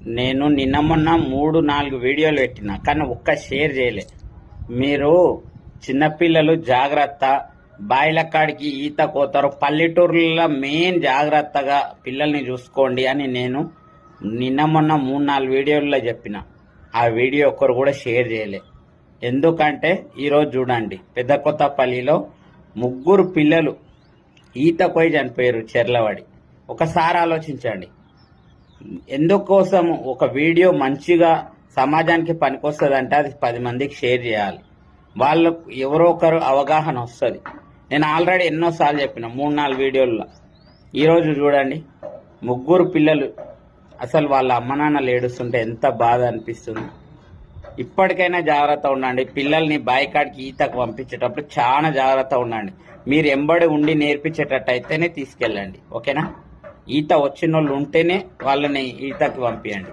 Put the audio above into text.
నేను నిన్న మొన్న 3-4 వీడియోలు పెట్టినా కానీ ఒక్క షేర్ చేయలే. మీరు చిన్నపిల్లలు జాగ్రత్త, బాయిల కాడికి ఈత కోతారు, పల్లెటూర్లలో మెయిన్ జాగ్రత్తగా పిల్లల్ని చూసుకోండి అని నేను నిన్న మొన్న 3-4 వీడియోల్లో చెప్పిన. ఆ వీడియో ఒక్కరు కూడా షేర్ చేయలే. ఎందుకంటే ఈరోజు చూడండి, పెద్ద కొత్తపల్లిలో 3 పిల్లలు ఈత పోయి చనిపోయారు చెర్లవాడి. ఒకసారి ఆలోచించండి, ఎందుకోసం ఒక వీడియో మంచిగా సమాజానికి పనికొస్తుందంటే అది 10 మందికి షేర్ చేయాలి. వాళ్ళకు ఎవరో ఒకరు అవగాహన వస్తుంది. నేను ఆల్రెడీ ఎన్నోసార్లు చెప్పిన 3-4 వీడియోల్లో. ఈరోజు చూడండి, 3 పిల్లలు అసలు వాళ్ళ అమ్మ నాన్నలు ఏడుస్తుంటే ఎంత బాధ అనిపిస్తుంది. ఇప్పటికైనా జాగ్రత్త ఉండండి. పిల్లల్ని బాయికాడికి ఈతకు పంపించేటప్పుడు చాలా జాగ్రత్త ఉండండి. మీరు ఎంబడి ఉండి నేర్పించేటట్టు అయితేనే తీసుకెళ్ళండి, ఓకేనా? ఈత వచ్చిన వాళ్ళు ఉంటేనే వాళ్ళని ఈతకు పంపించండి.